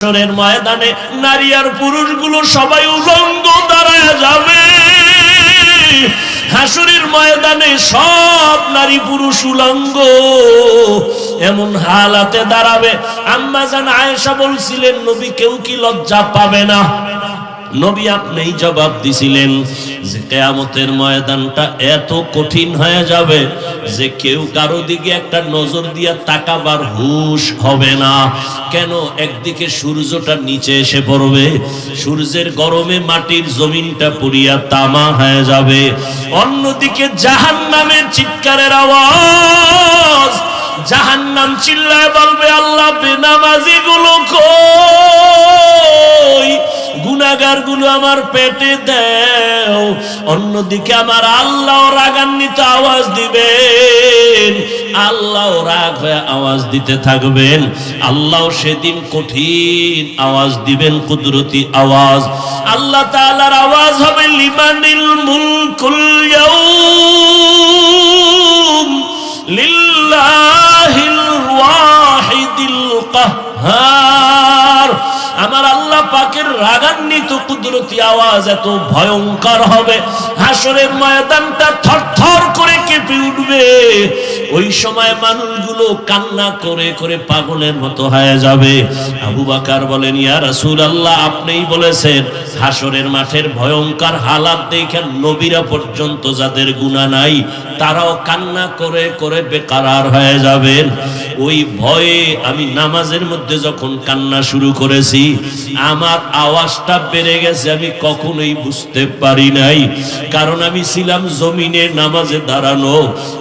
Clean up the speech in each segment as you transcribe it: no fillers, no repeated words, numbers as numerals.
হাশরের ময়দানে নারী আর পুরুষগুলো সবাই উলঙ্গ দাঁড়ায় যাবে। হাশরের ময়দানে সব নারী পুরুষ উলঙ্গ এমন হালাতে দাঁড়াবে। আম্মা জান আয়েশা বলছিলেন, নবী কেউ কি লজ্জা পাবে না? নবী আপনিই জবাব দিছিলেন যে কিয়ামতের ময়দানটা এত কঠিন হয়ে যাবে যে কেউ কারো দিকে একটা নজর দিয়ে তাকাবার হুঁশ হবে না। কেন? একদিকে সূর্যটা নিচে এসে পড়বে, সূর্যের গরমে মাটির জমিনটা পুড়িয়া তামা হয়ে যাবে। অন্যদিকে জাহান্নামের চিৎকারের আওয়াজ, জাহান্নাম চিল্লায় বলবে, আল্লাহ বেনামাজি গুলো কই, গুনাহগার গুলো আমার পেটে দাও। অন্যদিকে আমার আল্লাহ রাগান্বিত আওয়াজ দিবেন, আল্লাহ রাগ হয়ে আওয়াজ দিতে থাকবেন। আল্লাহ সেদিন কঠিন আওয়াজ দিবেন, কুদরতি আওয়াজ। আল্লাহ তাআলার আওয়াজ হবে, লিমানিল মুলকুল ইয়াউম লিল্লাহিল ওয়াহিদিল কাহ্হার। আমার আল্লাহ পাকের রাগান্বিত কুদরতি আওয়াজ এত ভয়ঙ্কর হবে, হাশরের ময়দানটা থরথর করে কেঁপে উঠবে। ওই সময় মানুষগুলো কান্না করে করে পাগলের মতো হয়ে যাবে। আবু বকর বলেন, ইয়া রাসূলুল্লাহ, আপনিই বলেছেন হাশরের মাঠের ভয়ঙ্কর হালাত দেখে নবীরা পর্যন্ত যাদের গুনাহ নাই তারাও কান্না করে করে বেকারার হয়ে যাবেন। ওই ভয়ে আমি নামাজের মধ্যে যখন কান্না শুরু করেছি, আমার আওয়াজটা বেড়ে গেছে, আমি কখনোই বুঝতে পারি নাই। কারণ আমি ছিলাম জমিনে নামাজে দাঁড়ানো,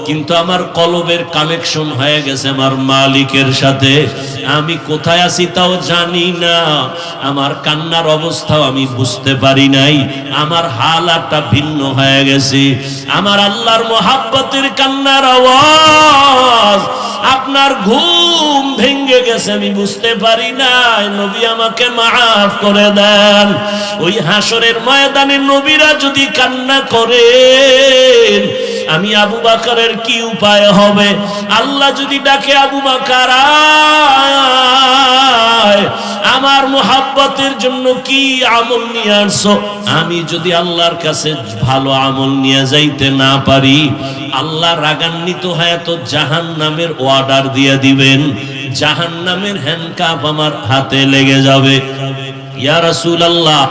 কিন্তু আমার কলবের কানেকশন হয়ে গেছে আমার মালিকের সাথে। আমি কোথায় আছি তাও জানি না, আমার কান্নার অবস্থাও আমি বুঝতে পারি নাই, আমার হালাতটা ভিন্ন হয়ে গেছে। আমার আল্লাহর মহাব্বতের কান্নার আওয়াজ, আপনার ঘুম ভেঙে গেছে, আমি বুঝতে পারি নাই। নবী আমাকে মাফ করে দেন। ওই হাশরের ময়দানে নবীরা যদি কান্না করেন, আমি আবু বকরের কি উপায় হবে? আল্লাহ যদি ডাকে, আবু বকর আয়, আমার মুহাব্বতের জন্য কি আমল নিয়ে আসছো? আমি যদি আল্লাহর কাছে ভালো আমল নিয়ে যাইতে না পারি, আল্লাহ রাগান্বিত হয়ে তো জাহান্নামের অর্ডার দিয়ে দিবেন, জাহান্নামের হ্যান্ডকাপ আমার হাতে লেগে যাবে। ইয়া রাসূলুল্লাহ,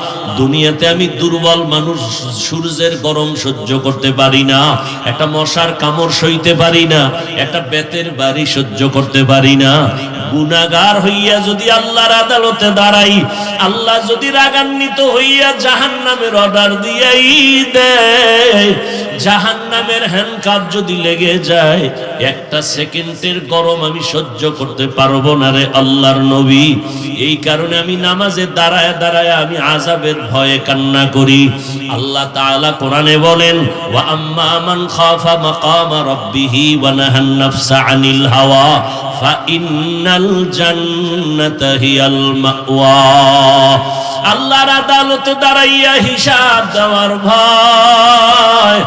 দুনিয়াতে আমি দুর্বল মানুষ, সূর্যের গরম সহ্য করতে পারি না, একটা মশার কামড় সইতে পারি না, একটা বেতের বাড়ি সহ্য করতে পারি না। গুনাহগার হইয়া যদি আল্লাহর আদালতে দাঁড়াই, আল্লাহ যদি রাগান্বিত হইয়া জাহান্নামের অর্ডার দিয়াই দেয়, জাহান্নামের হ্যান্ডকাপ যদি লেগে যায়, একটা সেকেন্ডের গরম আমি সহ্য করতে পারবো না রে আল্লাহর নবী। এই কারণে আমি নামাজে দাঁড়ায় দাঁড়ায় আমি আযাবের ভয়ে কান্না করি। আল্লাহ তাআলা কোরআনে বলেন, ওয়া আম্মা মান খাফা মাকামা রাব্বিহি ওয়া নাহান নাফসা আনিল হাওয়া ফাইন্নাল জান্নাতা হিয়াল মাওয়া। আল্লাহর আদালতে দাঁড়াইয়া হিসাব দেওয়ার ভয়।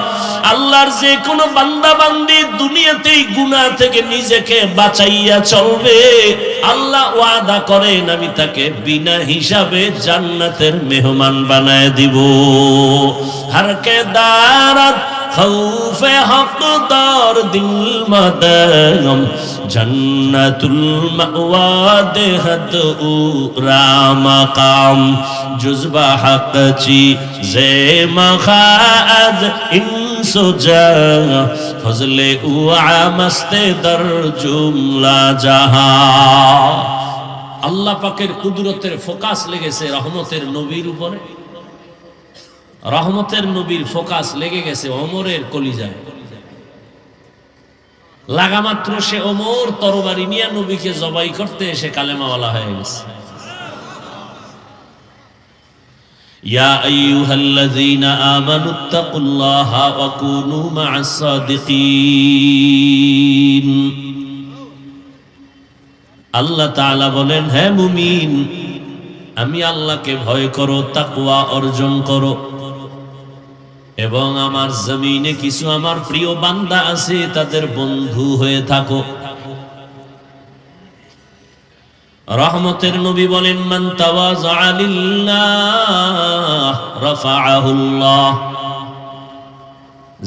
আল্লাহর যে কোনো বান্দা বান্দি দুনিয়াতেই গুনাহ থেকে নিজেকে বাঁচাইয়া চলবে, আল্লাহ ওয়াদা করেন আমি তাকে বিনা হিসাবে জান্নাতের মেহমান বানায় দিব। হারকে দারাত খৌফে হকদার দিল মাদাম জান্নাতুল মাওয়া দেহত উরা মাকাম জুজবা হকচি জে মখাজ ইনসুজা ফজলে উআ মস্তে দর জুমলা জাহা। আল্লাহ পাকের কুদরতের ফোকাস লেগেছে রহমতের নবীর উপরে। রহমতের নবীর ফোকাস লেগে গেছে ওমরের কলিজায়। লাগামাত্র সে ওমর তরবারি নিয়ে নবীকে জবাই করতে এসে কালেমাওয়ালা হয়ে গেছে। ইয়া আইয়ুহাল্লাযীনা আমানুত্তাকুল্লাহা ওয়া কুনু মা'আস সাদিকিন। আল্লাহ তাআলা বলেন, হে মুমিন, আমি আল্লাহকে ভয় করো, তাকওয়া অর্জন করো, এবং আমার জমিনে কিছু আমার প্রিয় বান্দা আছে, তাদের বন্ধু হয়ে থাকো। রহমতের নবী বলেন, মান তাওয়াযা লিল্লাহ রাফাআহুল্লাহ।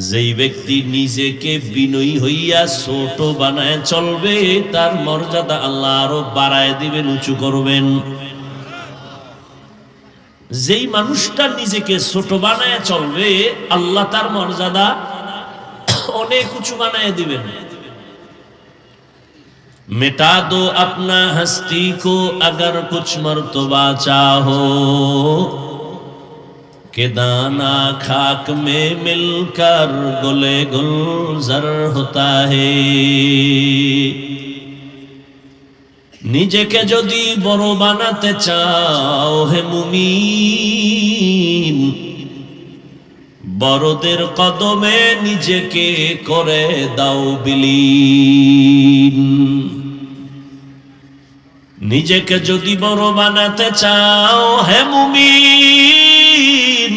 যেই ব্যক্তি নিজেকে বিনয়ী হইয়া ছোট বানায় চলবে, তার মর্যাদা আল্লাহ আরো বাড়ায় দিবেন, উঁচু করবেন। যেই মানুষটা নিজেকে ছোট বানায় চলবে, আল্লাহ তার মর্যাদা অনেক উঁচু বানায় দিবেন। मिटा दो अपना हस्ती को अगर कुछ मर्तबा चाहो, के दाना खाक में मिलकर गुले गुलजार होता है। নিজেকে যদি বড় বানাতে চাও হে মুমিন, বড়দের কদমে নিজেকে করে দাও বিলীন। নিজেকে যদি বড় বানাতে চাও হে মুমিন,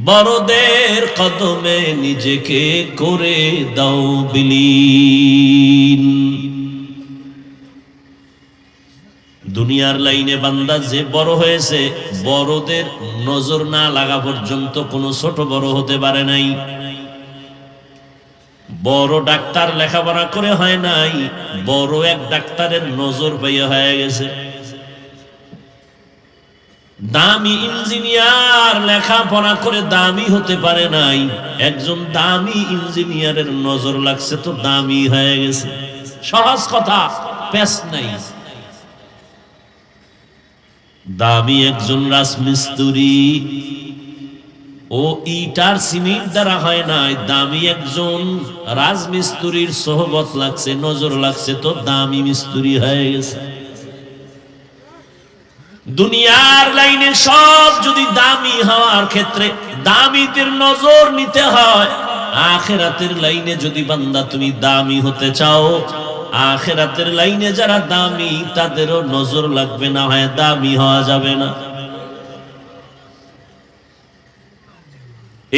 বড়দের কদমে নিজেকে করে দাও বিলীন। দুনিয়ার লাইনে বান্দা যে বড় হয়েছে, বড়দের নজর না লাগা পর্যন্ত কোনো ছোট বড় হতে পারে নাই। বড় ডাক্তার লেখাপড়া করে হয় নাই, বড় এক ডাক্তারের নজর পাইয়া হয়ে গেছে। দামি ইঞ্জিনিয়ার লেখাপড়া করে দামি হতে পারে নাই, একজন দামি ইঞ্জিনিয়ারের নজর লাগছে তো দামি হয়ে গেছে। সহজ কথা, পেশ নাই। দামি একজন রাজমিস্ত্রি, ও ইটার সিমেন্ট দ্বারা হয় নাই, দামি একজন রাজমিস্ত্রির সোহবত লাগছে, নজর লাগছে তো দামি মিস্ত্রি হয়ে গেছে। দুনিয়ার লাইনে সব যদি দামি হওয়ার ক্ষেত্রে দামিদের নজর নিতে হয়, আখিরাতের লাইনে যদি বান্দা তুমি দামি হতে চাও, আখিরাতের লাইনে যারা দামি তাদেরও নজর লাগবে, না হয় দামি হওয়া যাবে না।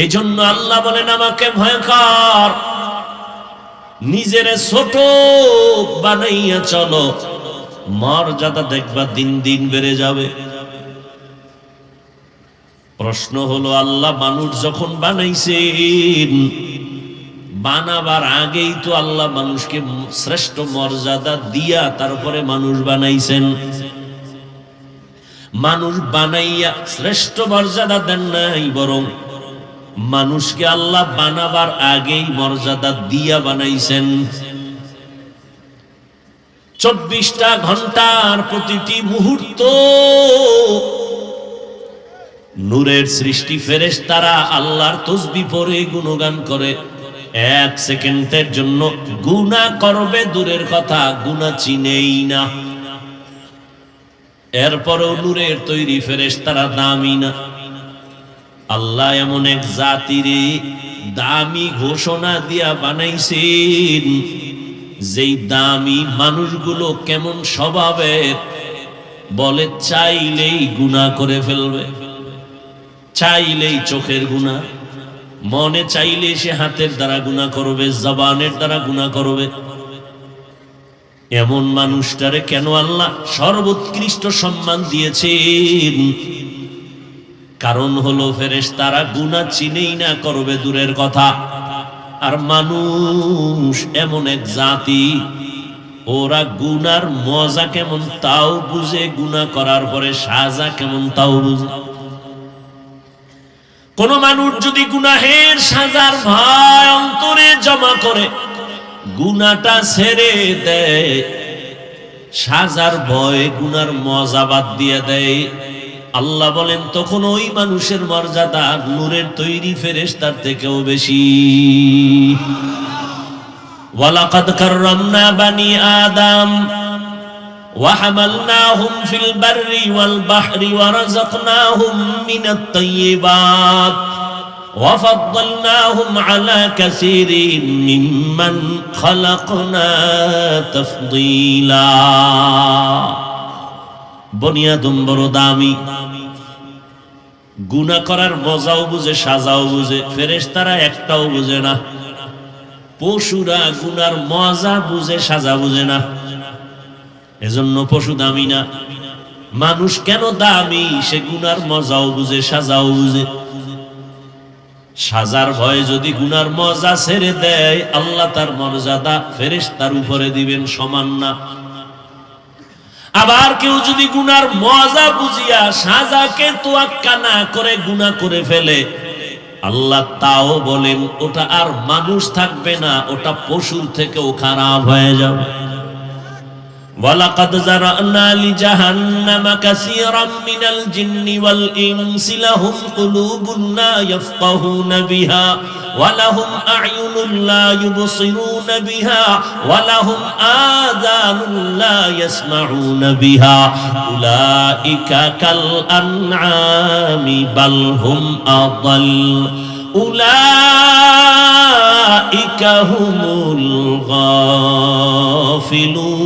এই জন্য আল্লাহ বলেন, আমাকে ভয় কর, নিজের ছোট বানাইয়া চলো, মর্যাদা দেখবা দিন দিন বেড়ে যাবে। প্রশ্ন হলো, আল্লাহ মানুষ যখন বানাইছেন, বানাবার আগেই তো আল্লাহ মানুষকে শ্রেষ্ঠ মর্যাদা দিয়া তারপরে মানুষ বানাইছেন। মানুষ বানাইয়া শ্রেষ্ঠ মর্যাদা দেন নাই, বরং মানুষকে আল্লাহ বানাবার আগেই মর্যাদা দিয়া বানাইছেন। 24টা ঘন্টার প্রতিটি মুহূর্ত নূরের সৃষ্টি, ফেরেশতারা আল্লাহর তাসবিহ পড়ে গুণগান করে। 1 সেকেন্ডের জন্য গুনাহ করবে দূরের কথা, গুনাহ চিনেই না। এরপরও নূরের তৈরি ফেরেশতারা দামি না। আল্লাহ এমন এক জাতিরে দামি ঘোষণা দিয়া বানাইছেন, যেই দামি মানুষগুলো কেমন স্বভাবের, বলে চাইলেই গুনাহ করে ফেলবে, চাইলেই চোখের গুনাহ, মনে চাইলে সে হাতের দ্বারা গুনাহ করবে, জবানের দ্বারা গুনাহ করবে। এমন মানুষটারে কেন আল্লাহ সর্বোৎকৃষ্ট সম্মান দিয়েছেন? কারণ হলো ফেরেশতারা গুনাহ চিনেই না, করবে দূরের কথা। আর মানুষ এমন এক জাতি, ওরা গুনার মজা কেমন তাও বুঝে, গুনাহ করার পরে সাজা কেমন তাও বুঝে। কোন মানুষ যদি গুনাহের সাজার ভয় অন্তরে জমা করে গুনাহটা ছেড়ে দেয়, সাজার ভয়ে গুনার মজা বাদ দিয়ে দেয়, আল্লাহ বলেন তখন ওই মানুষের মর্যাদা নূরের তৈরি ফেরেশতার থেকেও বেশি। ওয়ালাকাদ কাররামনা বানি আদম وحملناهم في البر والبحر ورزقناهم من الطيبات وفضلناهم على كثير ممن خلقنا تفضيلا। বনি আদম বড় দামি, গুনাহ করার মজাও বুঝে, সাজাও বুঝে। ফেরেশতারা একটাও বুঝে না। পশুরা গুনার মজা বুঝে, সাজা বুঝে না। এজন্য পশু দামি না। মানুষ কেন দামি? সে গুনার মজাও বুঝে, সাজাও বুঝে। সাজার ভয়ে যদি গুনার মজা ছেড়ে দেয়, আল্লাহ তার মর্যাদা ফেরেশতার উপরে দিবেন সমান না। আবার কেউ যদি গুনার মজা বুঝিয়া সাজাকে তোয়াক্কা না করে গুনাহ করে ফেলে, আল্লাহ তাও বলেন ওটা আর মানুষ থাকবে না, ওটা পশুর থেকেও খারাপ হয়ে যাবে। ওয়ালাকাদ যারানা লিজাহান্নামা কাসীরাম মিনাল জিন্নি ওয়াল ইনসি লাহুম কুলুবুন লা ইয়াফকাহুনা বিহা ওয়া লাহুম আ'য়ুনুন লা ইউবসিরুনা বিহা ওয়া লাহুম আযানুন লা ইয়াসমাউনা বিহা উলাইকা কাল আন'আমি বাল হুম আদাল উলাইকা হুমুল গাফিলুন।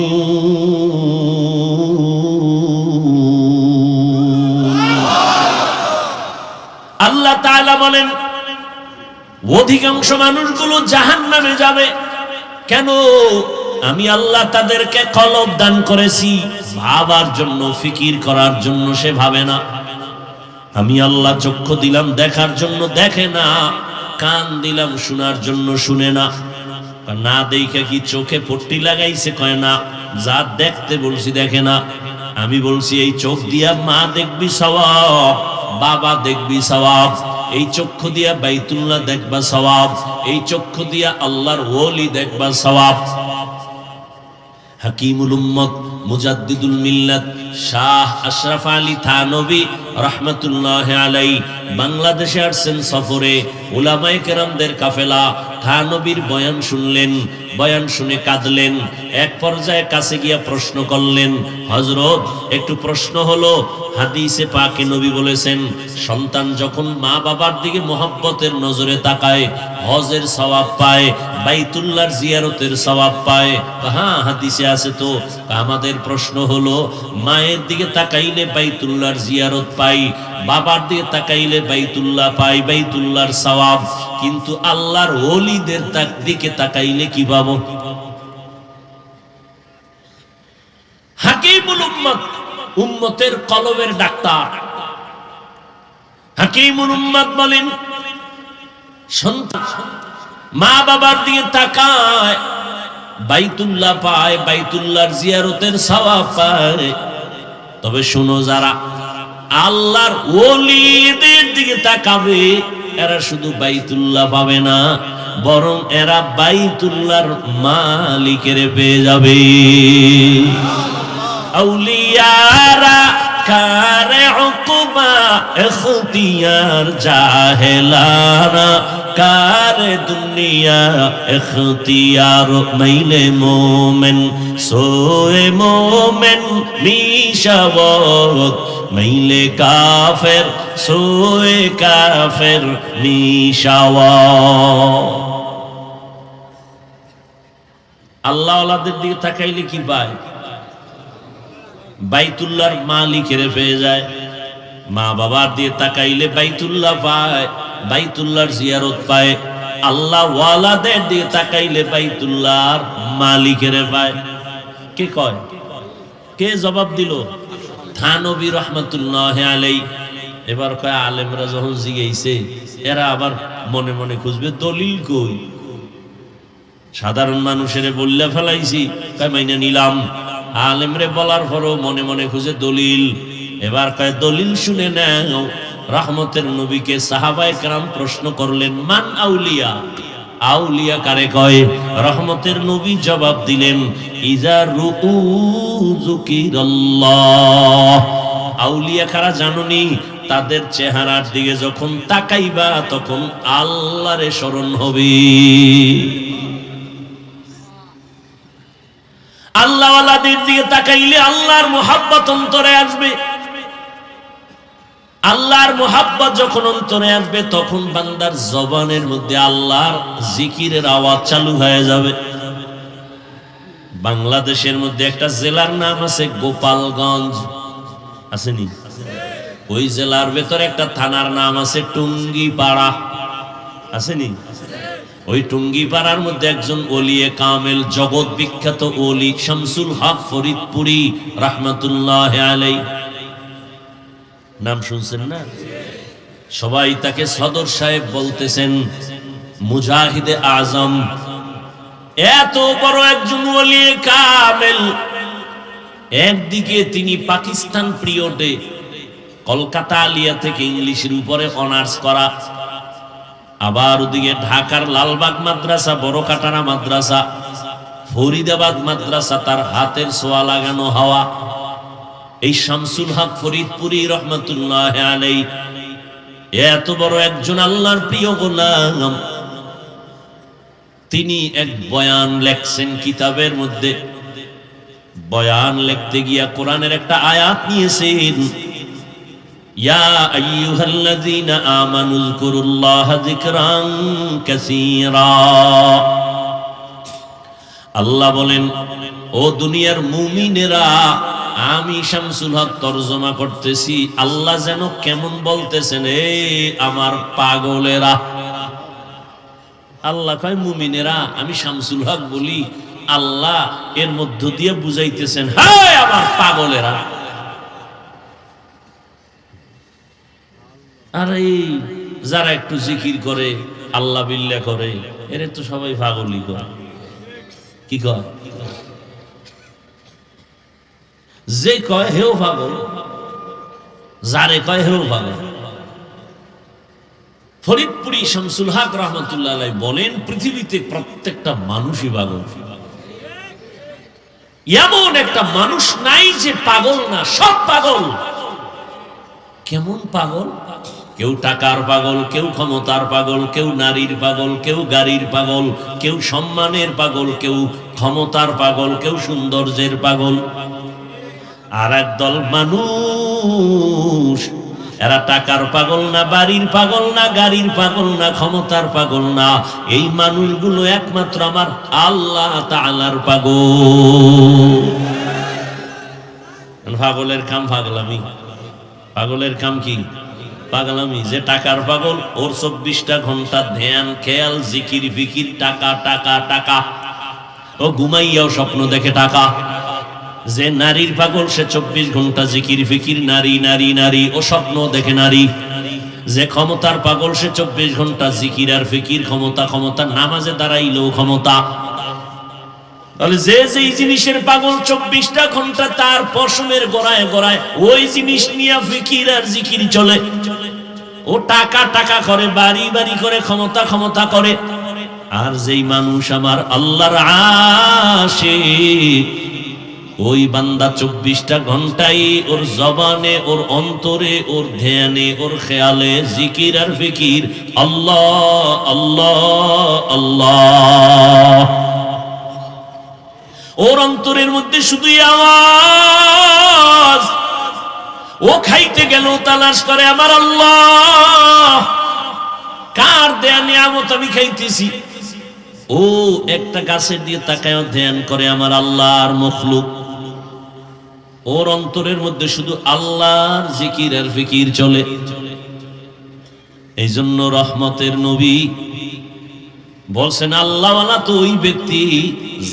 আল্লাহ তাআলা বলেন অধিকাংশ মানুষগুলো জাহান্নামে যাবে। কেন? আমি আল্লাহ তাদেরকে কলব দান করেছি, ভাবার জন্য, ফিকির করার জন্য সে ভাবে না। আমি আল্লাহ চক্ষু দিলাম দেখার জন্য দেখে না, কান দিলাম শোনার জন্য শুনে না। না দেখে কি চোখে পট্টি লাগাইছে? কয় না। যা দেখতে বলছি দেখে না। আমি বলছি এই চোখ দিয়া মা দেখবি সওয়াব, বাবা দেখবি সওয়াব। এই চক্ষু দিয়া বাইতুল্লাহ দেখবা সওয়াব, এই চক্ষু দিয়া আল্লাহর ওলি দেখবা সওয়াব। হাকিমুল উম্মত মুজাদ্দিদুল মিল্লাত শাহ আশরাফ আলী থানভী রাহমাতুল্লাহ আলাইহি বাংলাদেশে আসছেন সফরে। উলামায়ে কেরামদের কাফেলা থানভীর বয়ান শুনলেন, বয়ান শুনে কাঁদলেন। এক পর্যায়ে কাছে গিয়া প্রশ্ন করলেন, হযরত একটু প্রশ্ন হলো, হাদিসে পাকে নবী বলেছেন সন্তান যখন মা বাবার দিকে মহব্বতের নজরে তাকায় হজের সওয়াব পায়, বাইতুল্লাহর জিয়ারতের সওয়াব পায়। হ্যাঁ হাদিসে আছে তো। আমাদের প্রশ্ন হলো মায়ের দিকে তাকাইলে বাইতুল্লাহর জিয়ারত পাই, বাবার দিকে তাকাইলে বাইতুল্লাহ পাই, বাইতুল্লাহর সওয়াব, কিন্তু আল্লাহর ওলিদের দিকে তাকাইলে কি পাবো? হাকিমুল উম্মত, উম্মতের কলবের ডাক্তার হাকিমুল উম্মত বলেন সন্তান মা বাবার দিকে তাকায় বাইতুল্লাহ পায়, বাইতুল্লাহর জিয়ারতের সওয়াব পায়। তবে শুনো, যারা আল্লাহর ওলিদের দিকে তাকাবে এরা শুধু বাইতুল্লাহ পাবে না, বরং এরা বাইতুল্লাহর মালিকের পেয়ে যাবে। আউলিয়ারা কারে উকবা ইখতিয়ার জাহেলারা কারে দুনিয়া ইখতিয়ার মাইলে মোমেন সোয়ে মোমেন মিশাওয়াত মাইলে কাফের সোয়ে কাফের মিশাওয়াত। আল্লাহ ওয়ালাদের দিকে তাকাইলে কি পায়? বাইতুল্লাহর মালিকের পেয়ে যায়। মা বাবার দিয়ে তাকাইলে বাইতুল্লাহ পায়, বাইতুল্লাহর জিয়ারত পায়। আল্লাহ ওয়ালাদের দিয়ে তাকাইলে বাইতুল্লাহর মালিকের পায়। কে কয়? কে জবাব দিল? থানভী রাহমাতুল্লাহ আলাইহি। এবার কয় আলেমরা যখন জিগাইছে এরা আবার মনে মনে খুঁজবে দলিল কই। সাধারণ মানুষের বললে ফেলাইছি, কয় মাইনা নিলাম। আলেমরে বলার পরও মনে মনে খুঁজে দলিল। এবার কয় দলিল শুনে নাও। রহমতের নবীকে সাহাবায়ে কেরাম প্রশ্ন করলেন, মান আউলিয়া? আউলিয়া কারে কয়? রহমতের নবী জবাব দিলেন, ইজা রুউ যুকিরাল্লাহ। আউলিয়া কারা জানোনি? তাদের চেহারার দিকে যখন তাকাইবা তখন আল্লাহরে স্মরণ হবে। আল্লাহ ওয়ালাদের দিকে তাকাইলে আল্লাহর মুহাব্বত অন্তরে আসবে। আল্লাহর মুহাব্বত যখন অন্তরে আসবে তখন বান্দার জবানের মধ্যে আল্লাহর জিকিরের আওয়াজ চালু হয়ে যাবে। বাংলাদেশের মধ্যে একটা জেলার নাম আছে গোপালগঞ্জ, আসেনি? ওই জেলার ভেতরে একটা থানার নাম আছে টুঙ্গিপাড়া, আসেনি? ওই টুঙ্গিপাড়ার মধ্যে একজন ওলিয়ে কামেল, জগৎ বিখ্যাত ওলি শামসুল হক ফরিদপুরি রাহমাতুল্লাহ আলাইহি, নাম শুনছেন না? সবাই তাকে সদর সাহেব বলতেছেন, মুজাহিদে আজম। এত বড় একজন ওলিয়ে কামেল, একদিকে তিনি পাকিস্তান পিরিয়ডে কলকাতা আলিয়া থেকে ইংলিশের উপরে অনার্স করা, আবার ওদিকে ঢাকার লালবাগ মাদ্রাসা, বড় কাটারা মাদ্রাসা, ফরিদাবাদ মাদ্রাসা তার হাতের ছোঁয়া লাগানো হওয়া। এই শামসুল হক ফরিদপুরি রহমাতুল্লাহ আলাইহি এত বড় একজন আল্লাহর প্রিয় গোলাম, তিনি এক বয়ান লেখছেন কিতাবের মধ্যে। বয়ান লিখতে গিয়া কোরআনের একটা আয়াত নিয়েছেন, ইয়া আইয়ুহাল্লাযীনা আমানু যকুরুল্লাহা যিকরান কাসীরা। আল্লাহ বলেন, ও দুনিয়ার মুমিনেরা, আমি শামসুল হক তরজমা করতেছি। আল্লাহ যেন কেমন বলতেছেন, এ আমার পাগলেরা। আল্লাহ কয় মুমিনেরা, আমি শামসুল হক বলি, আল্লাহ এর মধ্য দিয়ে বুঝাইতেছেন, হায় আমার পাগলেরা। আর এই যারা একটু জিকির করে, আল্লাহ বিল্লাহ করে, এরা তো সবাই পাগলই করে। কি কয়? যে কয় হেও পাগল, যারে কয় হেও পাগল। ফরিদপুরি শামসুল হক রাহমাতুল্লাহ আলাইহি বলেন, পৃথিবীতে প্রত্যেকটা মানুষই পাগল। এমন একটা মানুষ নাই যে পাগল না, সব পাগল। কেমন পাগল? কেউ টাকার পাগল, কেউ ক্ষমতার পাগল, কেউ নারীর পাগল, কেউ গাড়ির পাগল, কেউ সম্মানের পাগল, কেউ ক্ষমতার পাগল, কেউ সৌন্দর্যের পাগল। আর একদল মানুষ, এরা টাকার পাগল না, বাড়ির পাগল না, গাড়ির পাগল না, ক্ষমতার পাগল না। এই মানুষগুলো একমাত্র আমার আল্লাহ তাআলার পাগল। পাগলের কাম পাগলামি। পাগলের কাম কি? পাগলামি। যে টাকার পাগল, ওর 24টা ঘন্টা ধ্যান, খেয়াল, জিকির ফিকির, টাকা টাকা টাকা। ও ঘুমাইয়াও স্বপ্ন দেখে টাকা। যে নারীর পাগল, সে 24 ঘন্টা জিকির ফিকির, নারী নারী নারী, ও স্বপ্ন দেখে নারী। যে ক্ষমতার পাগল, সে 24 ঘন্টা জিকির আর ফিকির, ক্ষমতা ক্ষমতা, নামাজে দাঁড়াইলেও ক্ষমতা। তাহলে যে যেই জিনিসের পাগল 24টা ঘন্টা তার পশমের গড়ায় গড়ায় ওই জিনিস নিয়ে ফিকির আর জিকির চলে। ও টাকা টাকা করে, বাড়ি বাড়ি করে, ক্ষমতা ক্ষমতা করে। আর যেই মানুষ আমার আল্লাহর আশিক, ওই বান্দা 24টা ঘন্টাই ওর জবানে, ওর অন্তরে, ওর ধ্যানে, ওর খেয়ালে জিকির আর ফিকির, আল্লাহ আল্লাহ আল্লাহ। ওর অন্তরের মধ্যে শুধুই আওয়াজ। ও খাইতে গেল তালাশ করে আমার আল্লাহ কার দেয়া নিয়ামত আমি খাইতেছি। ও একটা গাছের দিয়ে তাকায় ধ্যান করে আমার আল্লাহর মখলুক। ওর অন্তরের মধ্যে শুধু আল্লাহর জিকির আর ফিকির চলে। এই জন্য রহমতের নবী বলছেন, আল্লাহওয়ালা তো ওই ব্যক্তি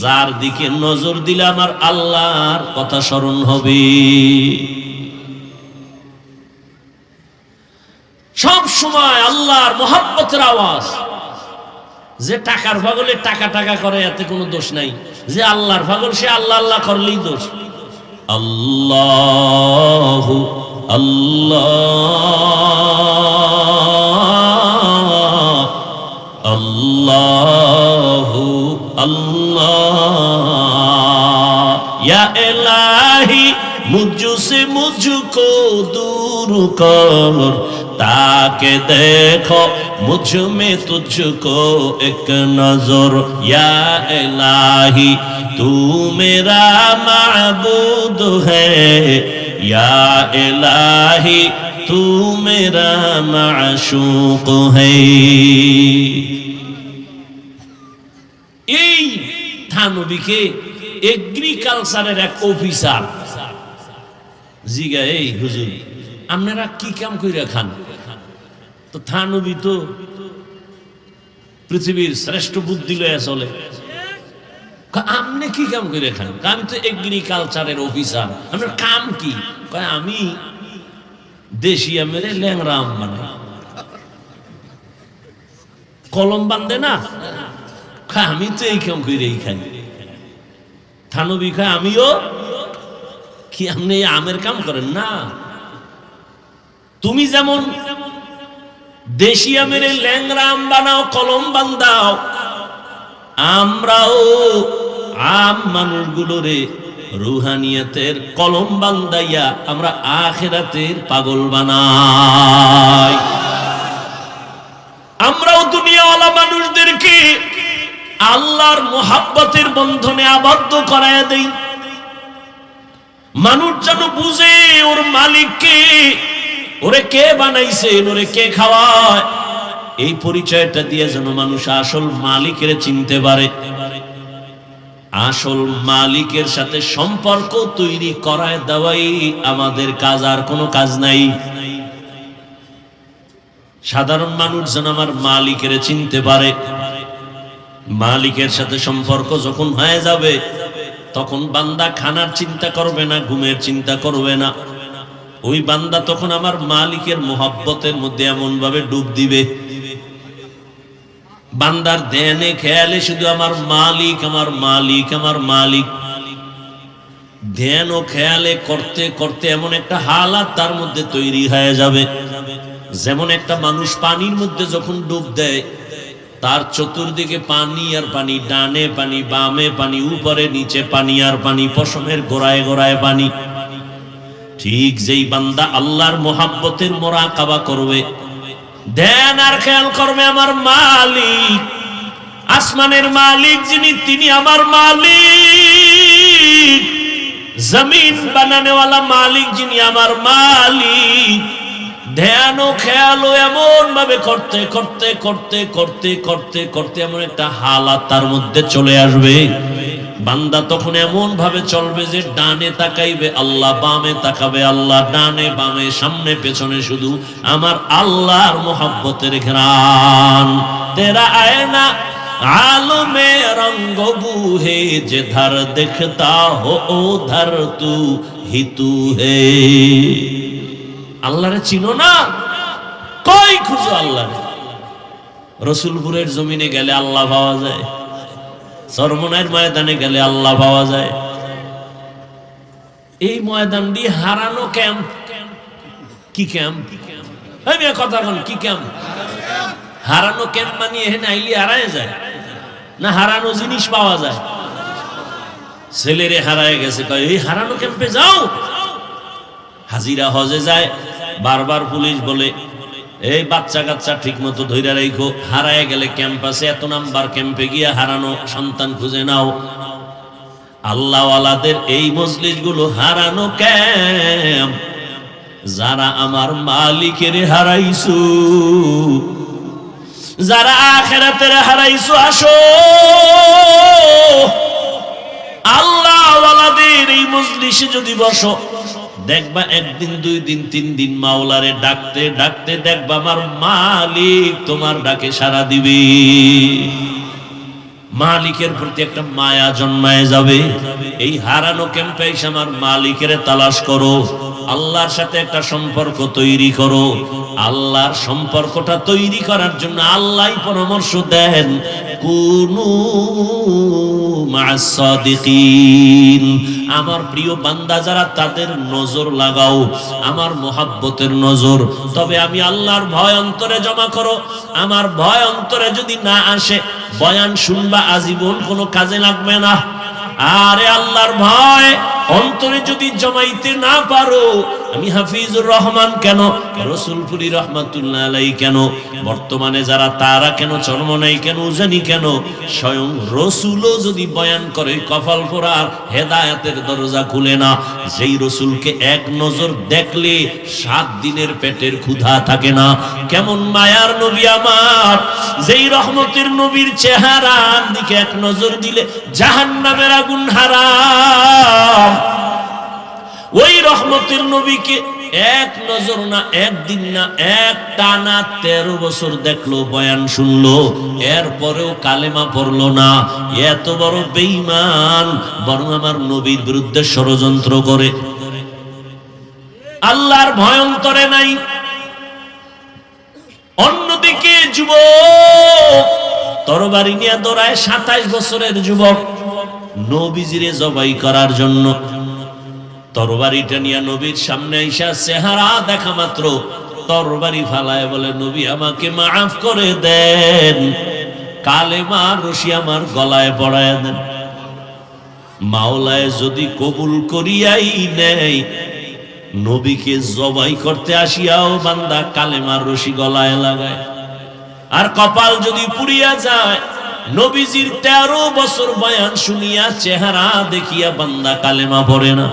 যার দিকে নজর দিলে আমার আল্লাহর কথা স্মরণ হবে। সব সময় আল্লাহর মহব্বতের আওয়াজ। যে টাকার পাগলে টাকা টাকা করে, এতে কোনো দোষ নাই। যে আল্লাহর পাগল, সে আল্লাহ আল্লাহ করলেই দোষ। আল্লাহ আল্লাহ আল্লাহ আল্লাহ, ইয়া ইলাহি মুঝসে মুঝকো दूर कर, ताके देखो मुझ में तुझको एक नजर, या इलाही तू मेरा माबूद है, या इलाही तू मेरा माशूक है। এই থানবীকে এগ্রিকালচারের এক অফিসার জিগা, এই হুজুর আপনারা কি কাম কইরা খান? তো থানবী তো পৃথিবীর শ্রেষ্ঠ বুদ্ধি লয়ে চলে। আপনি কি কাম করে খান? আমি তো এগ্রিকালচারের অফিসার। আপনার কাম কি? আমি দেশি আমের ল্যাংরা আম বানাই। কলম বান্ধে না, আমি তো এই কাম করেই খাই। থানবি খায়, আমিও কি? আপনি আমের কাম করেন না? তুমি যেমন দেশি আমের ল্যাংরা আম বানাও, কলম বান্ধাও, আমরাও আম মানুষগুলোরে রুহানিয়াতের কলম বান্ধাইয়া আমরা আখিরাতের পাগল বানাই। আমরাও দুনিয়াওয়ালা মানুষদেরকে আল্লাহর মুহাব্বতের বন্ধনে আবদ্ধ করায় দেই। মানুষ যেন বুঝে ওর মালিককে, ওরে কে বানাইছেন, ওরে কে খাওয়ায়, এই পরিচয়টা দিয়ে যেন মানুষ আসল মালিকের চিনতে পারে। আসল মালিকের সাথে সম্পর্ক তৈরি করায় দেওয়াই আমাদের কাজ, আর কোনো কাজ নাই। সাধারণ মানুষ যেন আমার মালিকের চিনতে পারে। মালিকের সাথে সম্পর্ক যখন হয়ে যাবে, তখন বান্দা খানার চিন্তা করবে না, ঘুমের চিন্তা করবে না। ওই বান্দা তখন আমার মালিকের মোহাব্বতের মধ্যে এমন ভাবে ডুব দিবে, বান্দার ধ্যানে খেয়ালে শুধু আমার মালিক, আমার মালিক, আমার মালিক। ধ্যান ও খেয়ালে করতে করতে এমন একটা হালাত তার মধ্যে তৈরি হয়ে যাবে, যেমন একটা মানুষ পানির মধ্যে যখন ডুব দেয়, তার চতুর্দিকে পানি আর পানি, ডানে পানি, বামে পানি, উপরে নিচে পানি আর পানি, পশমের গোড়ায় গোড়ায় পানি। ঠিক যেই বান্দা আল্লাহর মোহাব্বতের মুরাকাবা করবে, ধ্যান আর খেয়াল করবে আমার মালিক, আসমানের মালিক যিনি, তিনি আমার মালিক, জমিন বানানেওয়ালা মালিক যিনি আমার মালিক। ধ্যান ও খেয়াল এমন ভাবে করতে করতে করতে করতে করতে করতে এমন একটা হালাত তার মধ্যে চলে আসবে, বান্দা তখন এমন ভাবে চলবে যে ডানে তাকাইবে আল্লাহ, বামে তাকাবে আল্লাহ, ডানে বামে সামনে পেছনে শুধু আমার আল্লাহর মোহাব্বতের ঘ্রাণ। তেরা আয়না आलमे रंग बूहे जिधर दिखता हो उधर तू ही तू है। আল্লাহরে চিনো না? কই খুঁজো আল্লাহরে? রসুলপুরের জমিনে গেলে আল্লাহ পাওয়া যায়, চরমনাইয়ের ময়দানে গেলে আল্লাহ পাওয়া যায়। এই ময়দানটি হারানো ক্যাম্প। কি ক্যাম্প? আমি কথা বল, কি ক্যাম্প? হারানো ক্যাম্প মানে এখানে আইলি হারায় যায় না, হারানো জিনিস পাওয়া যায়। ছেলেরে হারায় গেছে, কয় এই হারানো ক্যাম্পে যাও। হাজিরা হজে যায়, বারবার পুলিশ বলে এই বাচ্চা কাচ্চা ঠিক মতো ধৈর্য রাখো, হারায় গেলে ক্যাম্পাসে এত নাম্বার ক্যাম্পে গিয়ে হারানো সন্তান খুঁজে নাও। আল্লাহওয়ালাদের এই মজলিসগুলো হারানো ক্যাম্প। যারা আমার মালিকের হারাইছো, যারা আখিরাতের হারাইছো, আসো আল্লাহওয়ালাদের এই মজলিসে যদি বসো, দেখবা একদিন, দুই দিন, তিন দিন মাওলারে ডাকতে ডাকতে দেখবা আমার মালিক তোমার ডাকে সাড়া দিবে। মালিকের প্রতি একটা মায়া জন্মায় যাবে। এই হারানো ক্যাম্পে এসে আমার মালিকের তালাশ করো, আল্লাহর সাথে একটা সম্পর্ক তৈরি করো। আল্লাহর সম্পর্কটা তৈরি করার জন্য আল্লাহই পরামর্শ দেন, কুনু মা'আস সাদিকিন। আমার প্রিয় বান্দা যারা, তাদের নজর লাগাও, আমার মোহাব্বতের নজর। তবে আমি আল্লাহর ভয় অন্তরে জমা করো। আমার ভয় অন্তরে যদি না আসে, বয়ান শুনবা আজীবন কোনো কাজে লাগবে না। আরে আল্লাহর ভয় অন্তরে যদি জমাইতে না পারো, আমি হাফিজুর রহমান কেন, রসুলপুরি রহমাতুল্লাহ আলাইহি কেন, বর্তমানে যারা তারা কেন, চরমনাই কেন, উজানি কেন, স্বয়ং রসুলও যদি বয়ান করে, কপাল পোড়ার হেদায়েতের দরজা খুলে না। যেই রসুলকে এক নজর দেখলে 7 দিনের পেটের ক্ষুধা থাকে না। কেমন মায়ার নবী আমার, যেই রহমতের নবীর চেহারার দিকে এক নজর দিলে জাহান্নামের আগুন হারাম। ওই রহমতের নবীকে এক নজর না, একদিন না, এক টানা 13 বছর দেখলো, বয়ান শুনলো, এরপরেও কালেমা পড়লো না। এত বড় বেঈমান, বরং আমার নবীর বিরুদ্ধে ষড়যন্ত্র করে। আল্লাহর ভয় অন্তরে নাই। অন্যদিকে যুবক তরবারি নিয়ে দৌড়ায়, 27 বছরের যুবক নবীজিরে জবাই করার জন্য। তরবারিটা নিয়ে নবীর সামনে আইসা চেহারা দেখা মাত্র তরবারি ফালায় বলে, নবী আমাকে মাফ করে দেন, কালেমা রশি আমার গলায় পড়ায় দেন। মাওলায় যদি কবুল করিয়াই নেই, নবীকে জবাই করতে আসিয়াও বান্দা কালেমার রশি গলায় লাগায়। আর কপাল যদি পুড়িয়া যায়, নবীজির 13 বছর বয়ান শুনিয়া চেহারা দেখিয়া বান্দা কালেমা পড়ে না।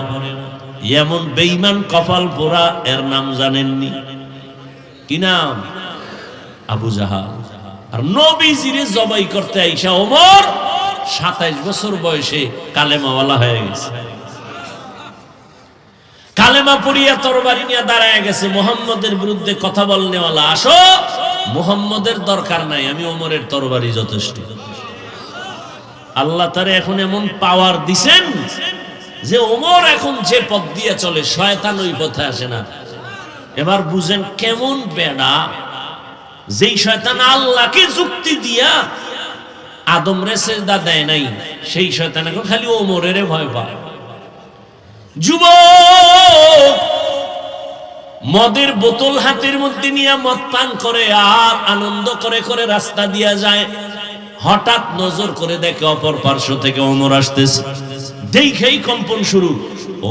এমন বেঈমান কপাল পোড়া, এর নাম জানেননি? কি নাম? আবু জাহাল। আর নবীজিরে জবাই করতে আইসা ওমর 27 বছর বয়সে কালেমাওয়ালা হয়ে গেছে। কালেমা পড়িয়া তরবারি নিয়ে দাঁড়ায় গেছে, মুহাম্মদের বিরুদ্ধে কথা বলনেওয়ালা, আসো, মুহাম্মদের দরকার নাই, আমি ওমরের তরবারি যথেষ্ট। আল্লাহ তারে এখন এমন পাওয়ার দিছেন যে ওমর এখন যে পথ দিয়ে চলে, শয়তান ওই পথে আসে না। এবার বুঝেন কেমন বেড়া, যেই শয়তান আল্লাহকে যুক্তি দিয়া আদম রে সেজদা দেয় নাই, সেই শয়তান এখন খালি ওমরের ভয় পায়। যুবক মদের বোতল হাতের মধ্যে নিয়ে মদ পান করে আর আনন্দ করে করে রাস্তা দিয়া যায়। হঠাৎ নজর করে দেখে অপর পার্শ্ব থেকে ওমর আসতেছে, দেখেই কম্পন শুরু।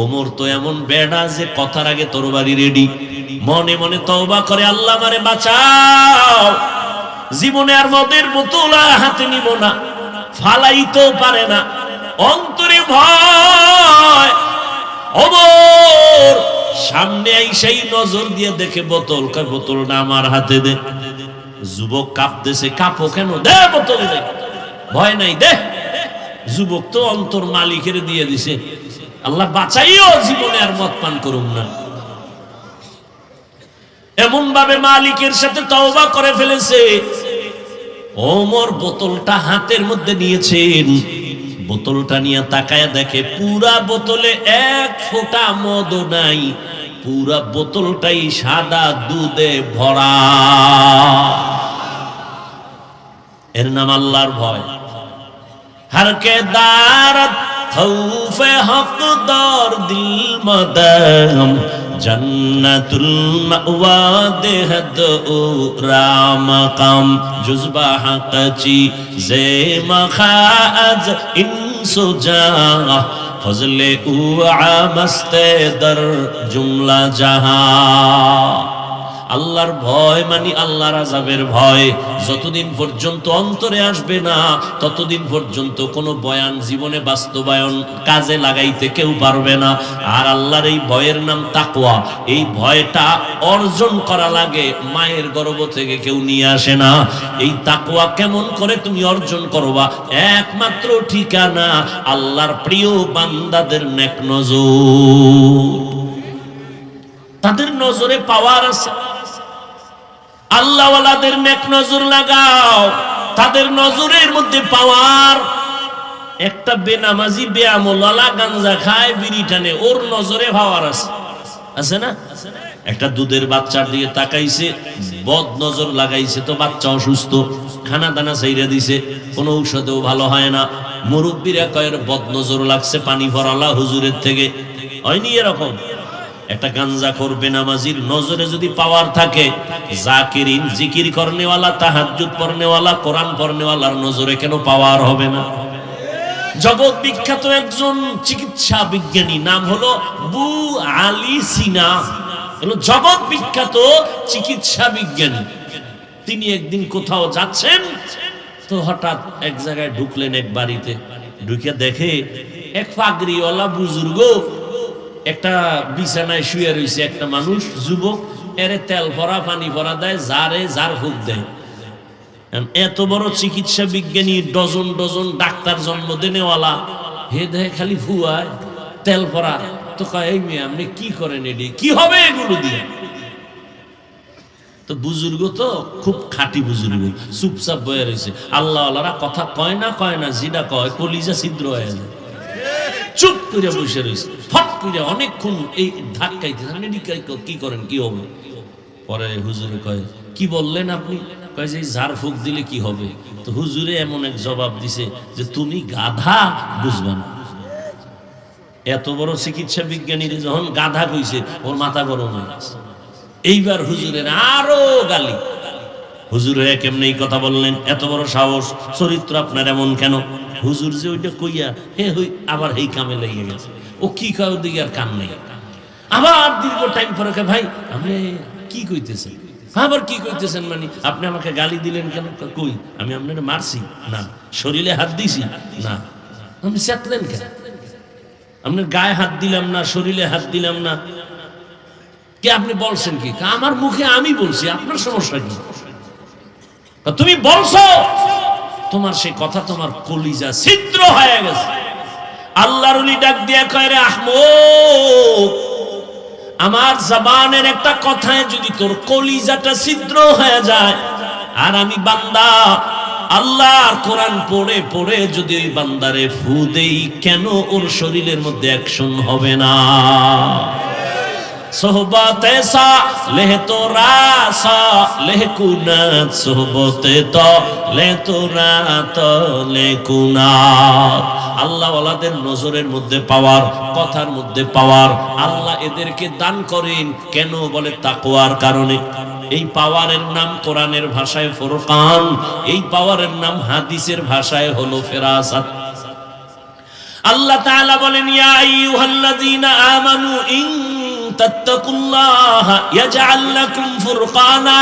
ওমর তো এমন বেড়া যে কথার আগে তরবারি রেডি। মনে মনে তওবা করে, আল্লাহ আমারে বাঁচাও, জীবনে আর মদের বোতল হাতে নিব না, ফালাইতেও পারে না, অন্তরে ভয়। ওমর সামনে আইসাই নজর দিয়ে দেখে বোতল, কয় বোতলটা আমার হাতে দে। যুবক কাঁপতেছে, কাঁপো কেন? দে বোতল দে, ভয় নাই, দে। যুবক তো অন্তর মালিকের দিয়ে দিছে, আল্লাহ বাঁচাইও, জীবনে আর মদ পান করুম না। এমন ভাবে মালিকের সাথে তওবা করে ফেলেছে। ওমর বোতলটা হাতের মধ্যে নিয়েছেন, বোতলটা নিয়ে তাকায় দেখে পুরা বোতলে এক ফোঁটা মদ নাই, পুরা বোতলটাই সাদা দুধে ভরা। এর নাম আল্লাহর ভয়। হরকে দারত খৌফে হক দর দিল মদম, জন্নতুল মাওয়া দেহদ ও রামকাম, জুজবা হকচি জে মখাজ ইনসুজা, ফজলে উ আমস্তে দর জুমলা জাহা। আল্লাহর ভয় মানে আল্লাহর আযাবের ভয়। যতদিন পর্যন্ত অন্তরে আসবে না, ততদিন পর্যন্ত কোনো বয়ান জীবনে বাস্তবায়ন কাজে লাগাইতে কেউ পারবে না। আর আল্লাহর এই ভয়ের নাম তাকওয়া। এই ভয়টা অর্জন করা লাগে, মায়ের গর্ভ থেকে কেউ নিয়ে আসে না। এই তাকওয়া কেমন করে তুমি অর্জন করবা? একমাত্র ঠিকানা আল্লাহর প্রিয় বান্দাদের নেক নজর। তাদের নজরে পাওয়ার আছে। আল্লাহওয়ালাদের নেক নজর লাগাও, তাদের নজরের মধ্যে পাওয়ার। একটা বেনামাজি বেআমলওয়ালা গাঞ্জা খায়, বিড়ি টানে, ওর নজরে পাওয়ার আছে, আছে না? একটা দুধের বাচ্চার দিকে তাকাইছে, বদ নজর লাগাইছে, তো বাচ্চা অসুস্থ, খানা দানা চাইরা দিছে, কোনো ঔষধেও ভালো হয় না। মুরব্বীরা কয়ের বদ নজর লাগছে, পানি ভরালা হুজুরের থেকে। হয়নি এরকম? একটা গাঞ্জাখোর বেনামাজির নজরে যদি পাওয়ার থাকে, জাকিরিন জিকির করনেওয়ালা, তাহাজ্জুদ পড়নেওয়ালা, কোরআন পড়নেওয়ালার নজরে কেন পাওয়ার হবে না? জগৎ বিখ্যাত একজন চিকিৎসা বিজ্ঞানী, নাম হলো বু আলী সিনা, হলো জগৎ বিখ্যাত চিকিৎসা বিজ্ঞানী। তিনি একদিন কোথাও যাচ্ছেন, তো হঠাৎ এক জায়গায় ঢুকলেন, এক বাড়িতে ঢুকে দেখে এক পাগড়িওয়ালা বুজুর্গ একটা বিছানায় শুয়ে রয়েছে। একটা মানুষ, যুবক, এরে তেল ভরা পানি ভরা দেয়, যারে যার ফুক দেয়। এত বড় চিকিৎসা বিজ্ঞানী, ডজন ডজন ডাক্তার জন্ম দেনেওয়ালা, হে দেয় খালি ফুয়ায় তেল ভরা। তো কয় এই মেয়ে আপনি কি করেন, এটি কি হবে এগুলো দিয়ে? তো বুজুর্গ তো খুব খাঁটি বুজুর্গ, চুপচাপ বয়ে রয়েছে। আল্লাহ আল্লাহরা কথা কয় না, যেটা কয় কলিজা ছিদ্র হয়ে যায়, চুপ করে বসে রয়েছে। ফট করে অনেকক্ষণ এই ধাক্কাইতে কি করেন, কি হবে? পরে হুজুরে কয় কি বললেন আপনি? কয় যে ঝাড় ফুঁক দিলে কি হবে? তো হুজুরে এমন এক জবাব দিছে যে তুমি গাধা, বুঝবে না। এত বড় চিকিৎসা বিজ্ঞানীর যখন গাধা কইছে ওর মাথা গরম হয়ে গেছে। এইবার হুজুরের আরো গালি। হুজুরে কেমনে এই কথা বললেন? এত বড় সাহস, চরিত্র আপনার এমন কেন? হুজুর যে ওইটা কইয়া হই আবার এই কামে লেগে গেছে। ও কি কয় ওদিকে আর কান নেই। আবার দীর্ঘ টাইম পরে ভাই আপনি কি কইতেছেন? আবার কি কইতেছেন মানে আপনি আমাকে গালি দিলেন কেন? কই আমি আপনার মারছি না, শরীরে হাত দিছি না, আপনি চেতলেন কেন? আপনার গায়ে হাত দিলাম না, শরীরে হাত দিলাম না, কে আপনি বলছেন কি? আমার মুখে আমি বলছি, আপনার সমস্যা কি? তুমি বলছো, তোমার সেই কথা তোমার কলিজা ছিদ্র হয়ে গেছে। আল্লাহর ওলি ডাক দিয়া কয় রে আহমদ, আমার জবানের একটা কথায় যদি তোর কলিজাটা ছিদ্র হয়ে যায়, আর আমি বান্দা আল্লাহর কোরআন পড়ে পড়ে যদি ওই বান্দারে ফু দেই, কেন ওর শরীরের মধ্যে অ্যাকশন হবে না? সোহবতে সা লেহ তো রাসা লেহ কুনাত, সোহবতে তো লে তো রাত লে কুনাত। আল্লাহ ওয়ালাদের নজরের মধ্যে পাওয়ার, কথার মধ্যে পাওয়ার আল্লাহ এদেরকে দান করেন কেন? বলে তাকওয়ার কারণে। এই পাওয়ারের নাম কোরআনের ভাষায় ফুরকান, এই পাওয়ারের নাম হাদিসের ভাষায় হলো ফেরাসাত। আল্লাহ তাআলা বলেন ইয়া আইয়ুহাল্লাযীনা আমানু ইন তাত্তাকুল্লাহা ইয়াজআল লাকুম ফুরকানা,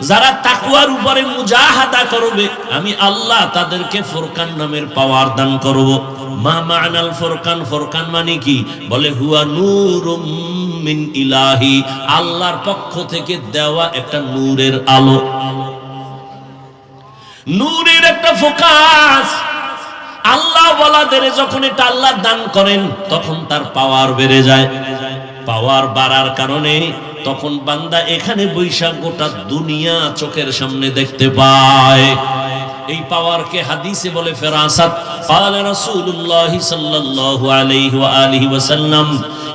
যারা তাকওয়ার উপরে মুজাহাদা করবে আমি আল্লাহ তাদেরকে ফুরকান নামের পাওয়ার দান করব। মা মা'নাল ফুরকান, ফুরকান মানে কি? বলে হুয়া নূরুম মিন ইলাহি, আল্লাহর পক্ষ থেকে দেওয়া একটা নূরের আলো, নূরের একটা ফোকাস। আল্লাহ ওয়ালাদের যখন এটা আল্লাহ দান করেন তখন তার পাওয়ার বেড়ে যায়। পাওয়ার বাড়ার কারণে তখন বান্দা এখানে বৈশা গোটা দুনিয়া চোখের সামনে দেখতে পায়। এই পাওয়ারকে হাদিসে বলে ফেরাসাত। قال رسول الله صلى الله عليه وآله وسلم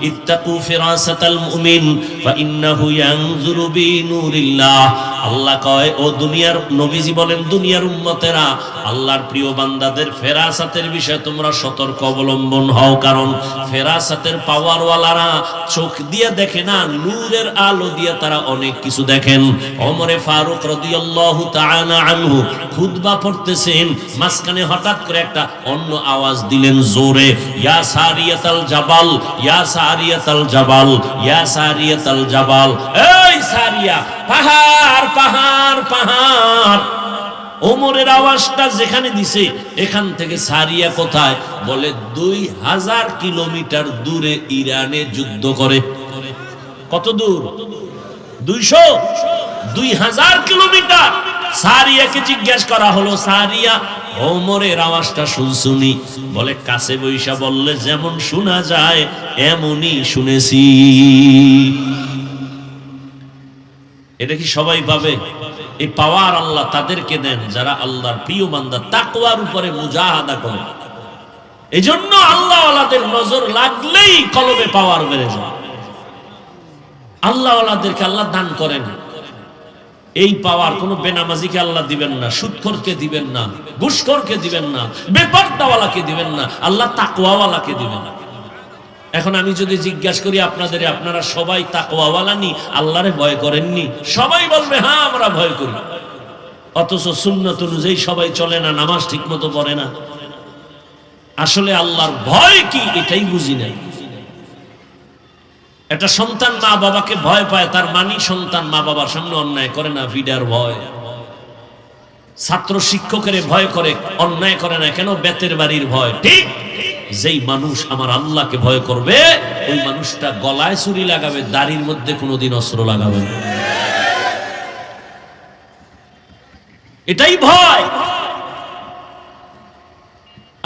اتقوا فراسة المؤمن فإنه ينظر بنور الله। আল্লাহ কয় ও দুনিয়ার নবীজি বলেন দুনিয়ার উম্মতেরা, আল্লাহর প্রিয় বান্দাদের ফেরাসাতের বিষয়ে তোমরা সতর্ক অবলম্বন হও, কারণ ফেরাসাতের পাওয়ারওয়ালারা চোখ দিয়ে দেখে না, নূরের আলো দিয়ে তারা অনেক কিছু দেখেন। ওমরে ফারুক রাদিয়াল্লাহু তাআলা আনহু খুতবা পড়তেছেন, মাঝখানে হঠাৎ করে একটা অন্য আওয়াজ দিলেন জোরে, ইয়া সারিয়াতাল জাবাল, ইয়া সারিয়াতাল জাবাল, ইয়া সারিয়াতাল জাবাল। এই সারিয়া, পাহাড় পাহাড় পাহাড়। ওমরের আওয়াজটা যেখানে দিছে এখান থেকে সারিয়া কোথায়? বলে 2000 কিলোমিটার দূরে ইরানে যুদ্ধ করে। কত দূর? 2000 কিলোমিটার। সারিয়াকে জিজ্ঞাসা করা হলো, সারিয়া ওমরের আওয়াজটা শুনছুনি? বলে কাছে বৈশা বললে যেমন শোনা যায় এমনই শুনেছি। এটা কি সবাই পাবে? এই পাওয়ার আল্লাহ তাদেরকে দেন যারা আল্লাহর প্রিয় বান্দা, তাকওয়ার উপরে মুজাহাদা করে। এজন্য আল্লাহ ওয়ালাদের নজর লাগলেই কলবে পাওয়ার বেড়ে যায়। আল্লাহ ওয়ালাদেরকে আল্লাহ দান করেন। এই পাওয়ার কোন বেনামাজিকে আল্লাহ দিবেন না, সুদখোরকে দিবেন না, ঘুষখোরকে দিবেন না, বেপরদাওয়ালাকে দিবেন না, আল্লাহ তাকওয়াওয়ালাকে দিবেন। এখন আমি যদি জিজ্ঞাসা করি আপনাদের, আপনারা সবাই তাকওয়াওয়ালা নি, আল্লাহরে ভয় করেননি? সবাই বলবে হ্যাঁ আমরা ভয় করি। অথচ সুন্নাত অনুযায়ী সবাই চলে না, নামাজ ঠিক মতো পড়ে না। আসলে আল্লাহর ভয় কি এটাই বুঝি নাই। একটা সন্তান মা বাবাকে ভয় পায়, তার মানি সন্তান মা বাবার সামনে অন্যায় করে না, ভিডার ভয়। ছাত্র শিক্ষকের ভয় করে, অন্যায় করে না কেন? বেতের বাড়ির ভয়। ঠিক যেই মানুষ আমার আল্লাহকে ভয় করবে ওই মানুষটা গলায় ছুরি লাগাবে, দাড়ির মধ্যে কোনোদিন অস্ত্র লাগাবে না। এটাই ভয়।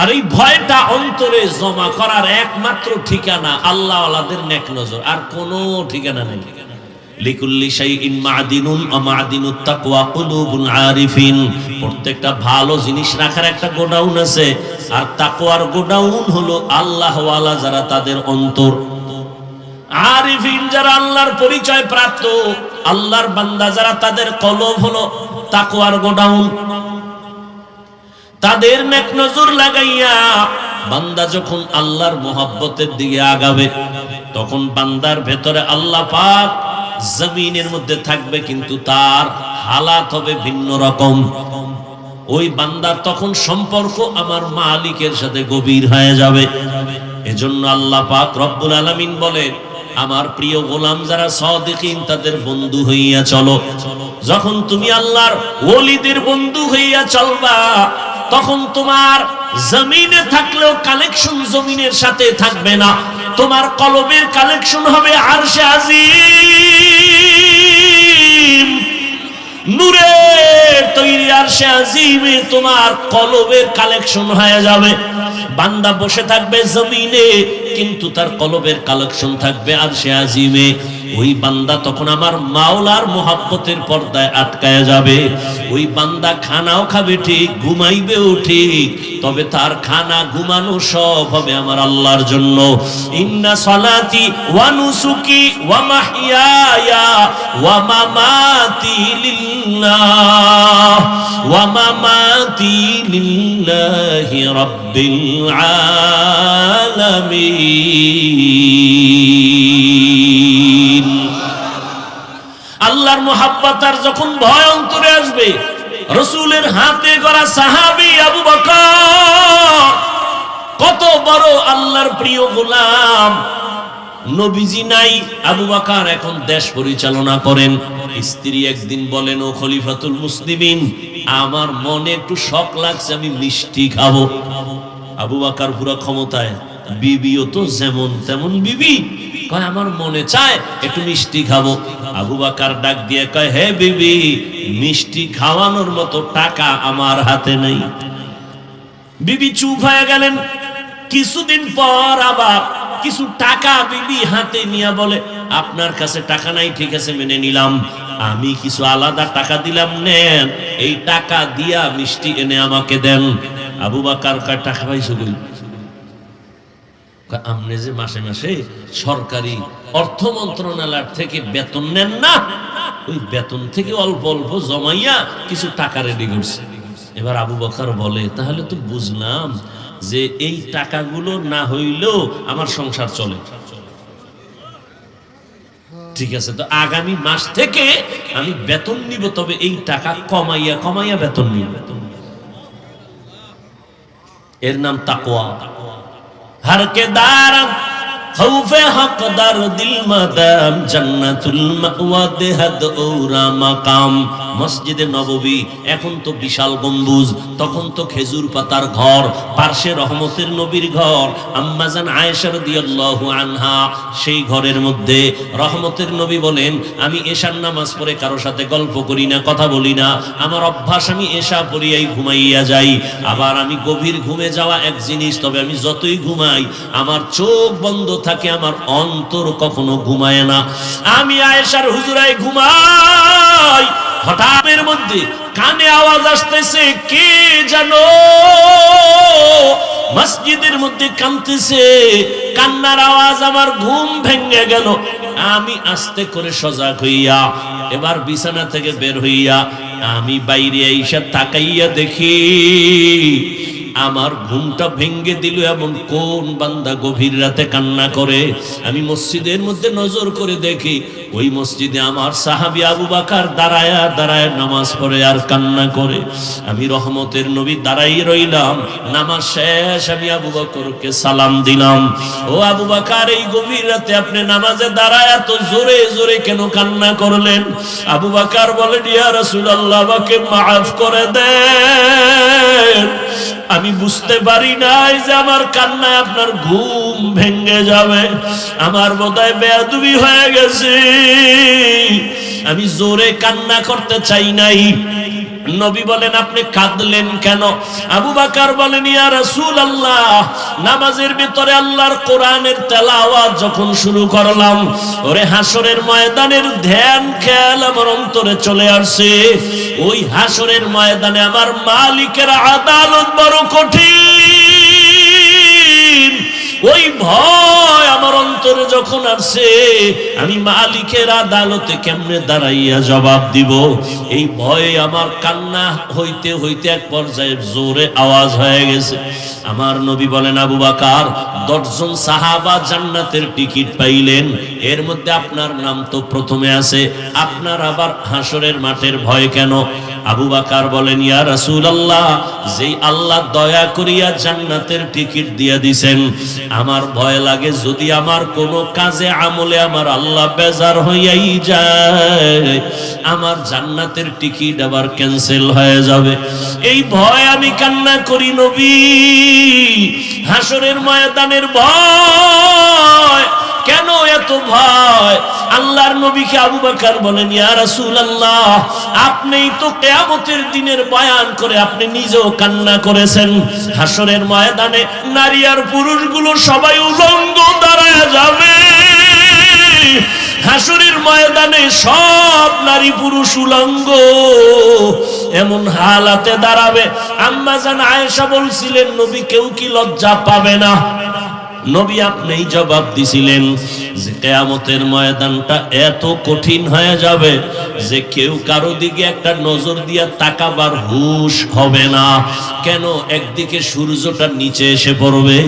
আর এই ভয়টা অন্তরে জমা করার একমাত্র ঠিকানা আল্লাহওয়ালাদের নেক নজর, আর কোনো ঠিকানা নেই। লিকুল্লি শাইইন মাদিনুন ওয়া মাদিনুত তাকওয়া কুলুবুল আরিফিন। প্রত্যেকটা ভালো জিনিস রাখার একটা গোডাউন আছে, আর তাকওয়ার গোডাউন হলো আল্লাহওয়ালা যারা, তাদের অন্তর। আরিফিন যারা আল্লাহর পরিচয় প্রাপ্ত, আল্লাহর বান্দা যারা, তাদের কলব হলো তাকওয়ার গোডাউন। তাদের নেক নজর লাগাইয়া বান্দা যখন আল্লাহর মোহাব্বতের দিকে আগাবে, তখন বান্দার ভেতরে আল্লাহ পাক জমিনের মধ্যে থাকবে, কিন্তু তার হালাত হবে ভিন্ন রকম। ওই বান্দার তখন সম্পর্ক আমার মালিকের সাথে গভীর হয়ে যাবে। এজন্য আল্লাহ পাক রব্বুল আলামিন বলেন, আমার প্রিয় গোলাম যারা সাদিকিন, তাদের বন্ধু হইয়া চলো। যখন তুমি আল্লাহর ওলিদের বন্ধু হইয়া চলবা, তখন তোমার জমিনে থাকলেও কালেকশন জমিনের সাথে থাকবে না, তোমার কলবের কালেকশন হবে আরশে আজিম। নূরের তৈরি আরশে আজিমে তোমার কলবের কালেকশন হয়ে যাবে। বান্দা বসে থাকবে জমিনে, কিন্তু তার কলবের কালেকশন থাকবে আরশে আজিমে। ওই বান্দা তখন আমার মাওলার মোহাব্বতের পর্দায় আটকায়া যাবে। ওই বান্দা খানাও খাবে ঠিক, ঘুমাইবেও ঠিক, তবে তার খানা ঘুমানো সব হবে আমার আল্লাহর জন্য। ইন্না সালাতি ওয়া নুসুকি ওয়া মাহইয়ায়া ওয়া মামাতি লিল্লাহ ওয়া মামাতি লিল্লাহি রাব্বিল আলামিন। আল্লাহর মোহাব্বত আর যখন ভয় অন্তরে আসবে, রাসূলের হাতে গড়া সাহাবী আবু বকর কত বড় আল্লাহর প্রিয় গোলাম। নবীজি নাই, আবু বকর এখন দেশ পরিচালনা করেন। স্ত্রী একদিন বলেন, ও খলিফাতুল মুসলিমিন, আমার মনে একটু শখ লাগছে, আমি মিষ্টি খাবো। আবু বকর পুরো ক্ষমতায়, বিবিও তো যেমন তেমন বিবি, কয় আমার মনে চায় একটু মিষ্টি খাবো। আবু বকর ডাক দিয়ে কয়, হে বিবি, মিষ্টি খাওয়ানোর মতো টাকা আমার হাতে নেই। বিবি চুপ হয়ে গেলেন। কিছুদিন পর আবার কিছু টাকা বিবি হাতে নিয়ে বলে, আপনার কাছে টাকা নাই, ঠিক আছে মেনে নিলাম, আমি কিছু আলাদা টাকা দিলাম, নেন, এই টাকা দিয়া মিষ্টি এনে আমাকে দেন। আবু বকর কয়, টাকা পাইছো কই? আপনি যে মাসে মাসে সরকারি অর্থ মন্ত্রণালয় থেকে বেতন নেন না, ওই বেতন থেকে অল্প অল্প জমাইয়া কিছু টাকা রেডি করছে। এবার আবু বকর বলে, তাহলে তো বুঝলাম যে এই টাকাগুলো না হইলেও আমার সংসার চলে। ঠিক আছে, তো আগামী মাস থেকে আমি বেতন নিব, তবে এই টাকা কমাইয়া কমাইয়া বেতন নিব। এর নাম তাকওয়া। हर के दार खौफे हकदार दिल मदाम जन्नतुल मावा देहद औरा माकाम। মসজিদে নববী এখন তো বিশাল গম্বুজ, তখন তো খেজুর পাতার ঘর, পার্শ্বে রহমতের নবীর ঘর। আম্মা জান আয়েশা রাদিয়াল্লাহু আনহা, সেই ঘরের মধ্যে রহমতের নবী বলেন, আমি এশার নামাজ পড়ে কারোর সাথে গল্প করি না, কথা বলি না, আমার অভ্যাস, আমি এশা পড়িয়াই ঘুমাইয়া যাই। আবার আমি গভীর ঘুমে যাওয়া এক জিনিস, তবে আমি যতই ঘুমাই আমার চোখ বন্ধ থাকে, আমার অন্তর কখনো ঘুমায় না। আমি আয়েশার হুজুরায় ঘুমাই, হঠাৎের মধ্যে কানে আওয়াজ আসতেছে, কে জানো মসজিদের মধ্যে কাঁদতেছে। কান্নার আওয়াজ, আমার ঘুম ভেঙে গেল। আমি আস্তে করে সজাগ হইয়া এবার বিছানা থেকে বের হইয়া আমি বাইরে আইসা তাকাইয়া দেখি আমার ঘুমটা ভেঙে দিল এমন কোন বান্দা গভীর রাতে কান্না করে। আমি মসজিদের মধ্যে নজর করে দেখি, ওই মসজিদে আমার সাহাবী আবু বকর দাঁড়ায়া দাঁড়ায় নামাজ পড়ে আর কান্না করে। আমি রহমতের নবী দাঁড়াই রইলাম। নামাজ শেষ, আমি আবু বকরকে সালাম দিলাম, ও আবু বকর, এই গভীর রাতে আপনি নামাজে দাঁড়ায় এত জোরে জোরে কেন কান্না করলেন? আবু বকর বলেন, ইয়া রাসূলুল্লাহ, আমাকে মাফ করে দেন, আমি বুঝতে পারি নাই যে আমার কান্নায় আপনার ঘুম ভেঙে যাবে। আমার বোধহয় বেয়াদবি হয়ে গেছে, আমি জোরে কান্না করতে চাই নাই। নবী বলেন আপনি কাঁদলেন কেন? আবু বকর বলেন ইয়া রাসূলুল্লাহ, নামাজের ভিতরে আল্লাহর কোরআনের তেলাওয়াত যখন শুরু করলাম, ওরে হাসরের ময়দানের ধ্যান খেয়াল আমার অন্তরে চলে আসছে। ওই হাসরের ময়দানে আমার মালিকের আদালত বড় কঠিন। ওই ভয় আমার অন্তরে যখন আসছে, আমি মালিকের আদালতে কেমনে দাঁড়াইয়া জবাব দিব, এই ভয়ে আমার কান্না হইতে হইতে এক পর্যায়ে জোরে আওয়াজ হয়ে গেছে। আমার নবী বলেন আবু বকর, 10 জন সাহাবা জান্নাতের টিকিট পাইলেন, এর মধ্যে আপনার নাম তো প্রথমে আছে, আপনার আবার হাসরের মাঠের ভয় কেন? আবু বকর বলেন ইয়া রাসূলুল্লাহ, যেই আল্লাহ দয়া করিয়া জান্নাতের টিকিট দিয়া দিবেন, আমার ভয় লাগে যদি আমার কোনো কাজে আমলে আমার আল্লাহ বেজার হইয়াই যায়, আমার জান্নাতের টিকিট আবার ক্যান্সেল হয়ে যাবে। এই ভয় আমি কান্না করি নবী। হাসরের ময়দানের ভয় কেন এত ভয়? আল্লাহর নবীকে আবু বকর বলেন ইয়া রাসূলুল্লাহ, আপনিই তো কিয়ামতের দিনের বয়ান করে আপনি নিজেও কান্না করেছেন। হাসরের ময়দানে নারী আর পুরুষগুলো সবাই উলঙ্গ দাঁড়ায় যাবে। হাসরের ময়দানে সব নারী পুরুষ উলঙ্গ এমন হালাতে দাঁড়াবে। আম্মা জান আয়েশা বলছিলেন নবী কেউ কি লজ্জা পাবে না? নবী আপনিই জবাব দিছিলেন যে কিয়ামতের ময়দানটা এত কঠিন হয়ে যাবে যে কেউ কারো দিকে একটা নজর দিয়া তাকাবার হুঁশ হবে না। কেন? একদিকে সূর্যটা নিচে এসে পড়বে,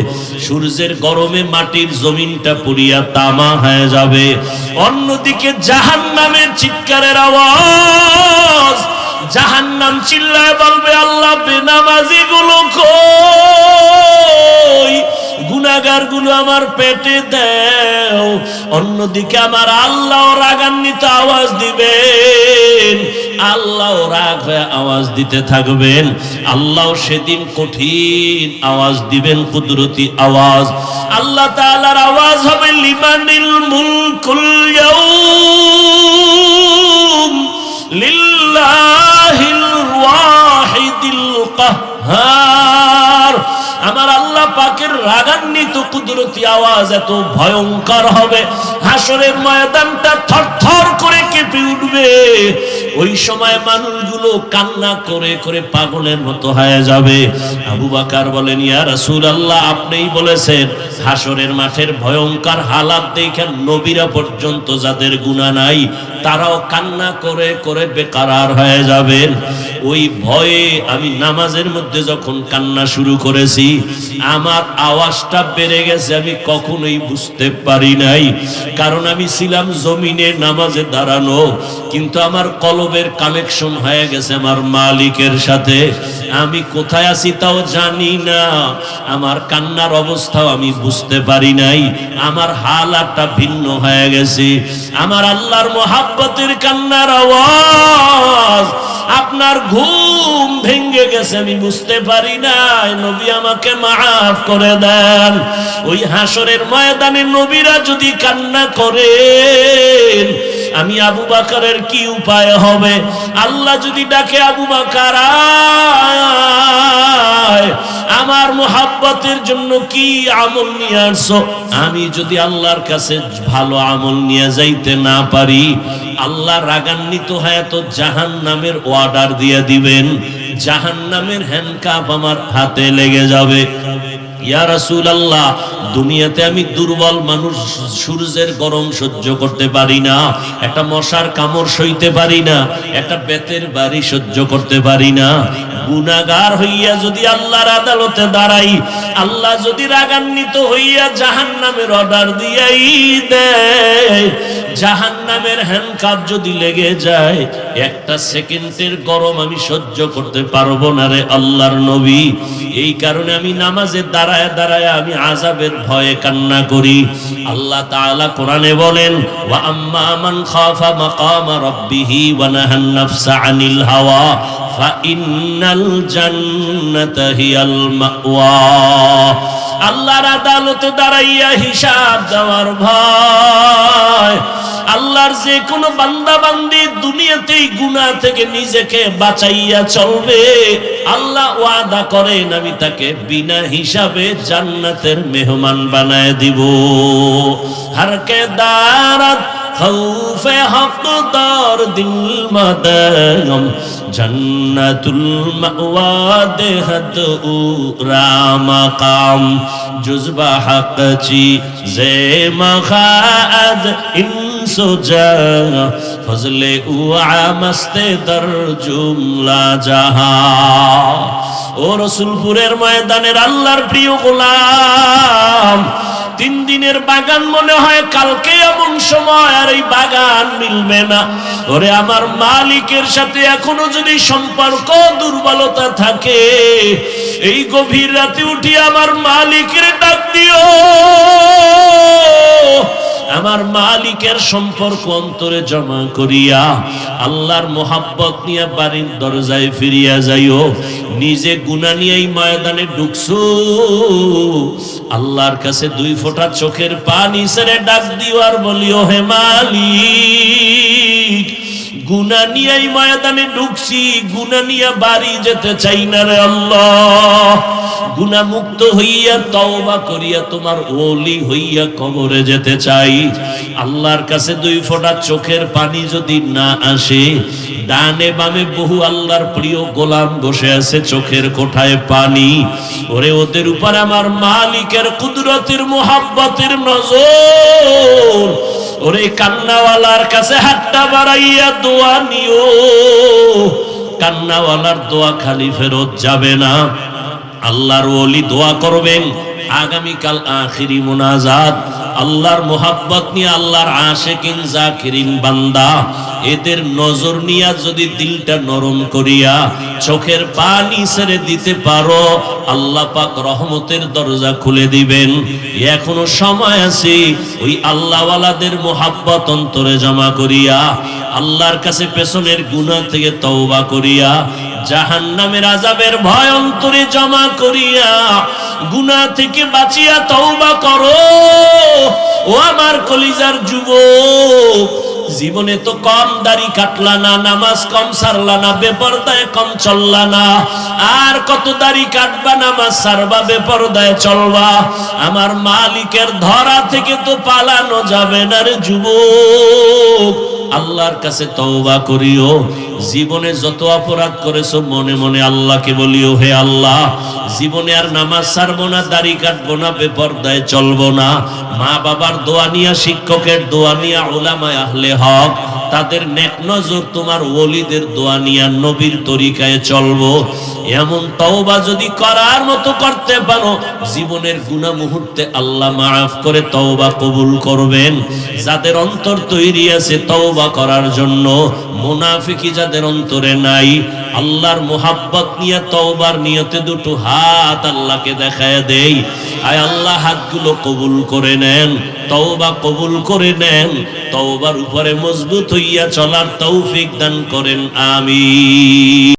সূর্যের গরমে মাটির জমিনটা পুড়িয়া তামা হয়ে যাবে, অন্যদিকে জাহান্নামের চিৎকারের আওয়াজ, জাহান্নাম চিল্লায় বলবে আল্লাহ বেনামাজি গুলো কই, গুনাহগার গুলো আমার পেটে দাও। অন্যদিকে আমার আল্লাহ রাগান্বিত আওয়াজ দিবেন, আল্লাহ রাগ হয়ে আওয়াজ দিতে থাকবেন। আল্লাহ সেদিন কঠিন আওয়াজ দিবেন, কুদরতি আওয়াজ। আল্লাহ তাআলার আওয়াজ হবে লিমানিল মুলকুল ইয়াউম লিল্লাহিল ওয়াহিদিল কাহ্হার। আমার আল্লাহ পাকের রাগান্বিত কুদরতি আওয়াজ এত ভয়ঙ্কর হবে, হাসরের ময়দানটা থরথর করে কেঁপে উঠবে। ওই সময় মানুষগুলো কান্না করে করে পাগলের মতো হয়ে যাবে। আবু বকর বলেন ইয়া রাসূলুল্লাহ, আপনিই বলেছেন হাসরের মাঠের ভয়ঙ্কর হালাত দেখে নবীরা পর্যন্ত যাদের গুনাহ নাই তারাও কান্না করে করে বেকারার হয়ে যাবেন। ওই ভয়ে আমি নামাজের মধ্যে যখন কান্না শুরু করেছি, আমার আওয়াজটা বেড়ে গেছে, আমি কখনোই বুঝতে পারি নাই। কারণ আমি ছিলাম জমিনে নামাজে দাঁড়ানো, কিন্তু আমার কলবের কানেকশন হয়ে গেছে আমার মালিকের সাথে। আমি কোথায় আছি তাও জানি না, আমার কান্নার অবস্থাও আমি বুঝতে পারি নাই, আমার হালাতটা ভিন্ন হয়ে গেছে। আমার আল্লাহর মহাব্বতের কান্নার আওয়াজ, আপনার ঘুম ভেঙে গেছে আমি বুঝতে পারি নাই। নবী আমাকে মাফ করে দেন। ওই হাসরের ময়দানে নবীরা যদি কান্না করেন, আমি আবু বকরের কি উপায় হবে? আল্লাহ যদি ডাকে আবু বকর আয়, আমার মুহাব্বতের জন্য কি আমল নিয়ে আসছো? আমি যদি আল্লাহর কাছে ভালো আমল নিয়ে যাইতে না পারি, আল্লাহ রাগান্বিত হয়ে তো জাহান্নামের অর্ডার দিয়ে দিবেন, জাহান্নামের হ্যান্ডকাপ আমার হাতে লেগে যাবে। ইয়া রাসূলুল্লাহ, দুনিয়াতে আমি দুর্বল মানুষ, সূর্যের গরম সহ্য করতে পারি না, একটা মশার কামড় সইতে পারি না, একটা বেতের বাড়ি সহ্য করতে পারি না। গুনাহগার হইয়া যদি আল্লাহর আদালতে দাঁড়াই, আল্লাহ যদি রাগান্বিত হইয়া জাহান্নামের অর্ডার দিয়াই দেয়, জাহান্নামের হ্যান্ডকাপ যদি লেগে যায়, একটা সেকেন্ডের গরম আমি সহ্য করতে পারবো না রে আল্লাহর নবী। এই কারণে আমি নামাজে দাঁড়ায় দাঁড়ায় আমি আযাবের ভয়ে কান্না করি। আল্লাহ তাআলা কোরআনে বলেন, ওয়া আম্মা মান খাফা মাকামা রাব্বিহি ওয়া নাহান নাফসা আনিল হাওয়া ফাইন্নাল জান্নাতা হিয়াল মাওয়া। আল্লাহর আদালতে দাঁড়াইয়া হিসাব দেওয়ার ভয়, আল্লাহর যে কোনো বান্দা বান্দি দুনিয়াতেই গুনাহ থেকে নিজেকে বাঁচাইয়া চলবে, আল্লাহ ওয়াদা করেন আমি তাকে বিনা হিসাবে জান্নাতের মেহমান বানায় দিব। हर के दारत खौफे हक़दार दिल मदगम जन्नतुल मअवा देहद उरा मकाम जुज़बा हक़ ची ज़े मखाद इंसो जा फज़ले उआ मस्ते दर जुमला जहा। ও রসুলপুরের ময়দানের আল্লাহর প্রিয় গোলাম, 3 দিনের বাগান মনে হয় কালকে এমন সময় আর এই বাগান মিলবে না। ওরে আমার মালিকের সাথে এখনো যদি সম্পর্ক দুর্বলতা থাকে, এই গভীর রাতে উঠি আমার মালিকের ডাক দিও। আমার মালিকের সম্পর্ক অন্তরে জমা করিয়া আল্লাহর মোহাব্বত নিয়ে বাড়ির দরজায় ফিরিয়া যাইও। নিজে গুনাহ নিয়ে এই ময়দানে ঢুকছো, আল্লাহর কাছে 2 ফোঁটা চোখের পানি ছেড়ে ডাক দিও আর বলিও, হে মালিক, গুনাহ নিয়ে এই ময়দানে ঢুকছি, গুনাহ নিয়ে বাড়ি যেতে চাই না রে আল্লাহ। গুনাহ মুক্ত হইয়া তওবা করিয়া তোমার ওলি হইয়া কবরে যেতে চাই। আল্লাহর কাছে 2 ফোঁটা চোখের পানি যদি না আসে, ডানে বামে বহু আল্লাহর প্রিয় গোলাম বসে আছে চোখের কোঠায় পানি। ওরে ওদের উপর আমার মালিকের কুদরতের মুহাব্বতের নজর। ওরে কান্নাওয়ালার কাছে হাতটা বাড়াইয়া দোয়া নিও। কান্নাওয়ালার দোয়া খালি ফেরত যাবে না। আল্লাহর ওলি দোয়া করবেন, আগামীকাল আখিরি মুনাজাত। আল্লাহর মোহাব্বত নিয়ে আল্লাহর আশিকিন জাকিরিন বান্দা, এদের নজর নিয়া যদি দিলটা নরম করিয়া চোখের পানি ছেড়ে দিতে পারো, আল্লাহ পাক রহমতের দরজা খুলে দিবেন। এখনো সময় আছে। ওই আল্লাহওয়ালাদের মোহাব্বত অন্তরে জমা করিয়া আল্লাহর কাছে পেছনের গুনাহ থেকে তওবা করিয়া জাহান্নামের আযাবের ভয় অন্তরে জমা করিয়া গুনাহ থেকে বাঁচিয়া তওবা করো। ও আমার কলিজার যুবক, জীবনে তো কম দাড়ি কাটলা না, নামাজ কম সারলা না, বেপরদায় কম চললা না, আর কত দাড়ি কাটবা, নামাজ সারবা, বেপরদায় চলবা। আমার মালিকের ধরা থেকে তো পালানো যাবে না রে যুবক। আল্লাহর কাছে তওবা করিও। জীবনে যত অপরাধ করেছো মনে মনে আল্লাহকে বলিও, হে আল্লাহ, জীবনে আর নামাজ ছাড়বো না, দাড়ি কাটবো না, বেপরদায় চলবো না। মা বাবার দোয়া নিয়া, শিক্ষকের দোয়া নিয়া, উলামায়ে আহলে হক তাদের নেক নজর, তোমার ওলিদের দোয়া নিয়া নবীর তরিকায় চলবো। এমন তওবা যদি করার মতো করতে পারো, জীবনের গুনাহ মুহূর্তে আল্লাহ মাফ করে তওবা কবুল করবেন। যাদের অন্তর তৈরি আছে তওবা করার জন্য, মুনাফিকি যাদের অন্তরে নাই, আল্লাহর মোহাব্বত নিয়ে তওবার নিয়তে 2 হাত আল্লাহকে দেখায় দেই। আয় আল্লাহ, হাতগুলো কবুল করে নেন, তওবা কবুল করে নেন, তওবার উপরে মজবুত হইয়া চলার তৌফিক দান করেন, আমিন।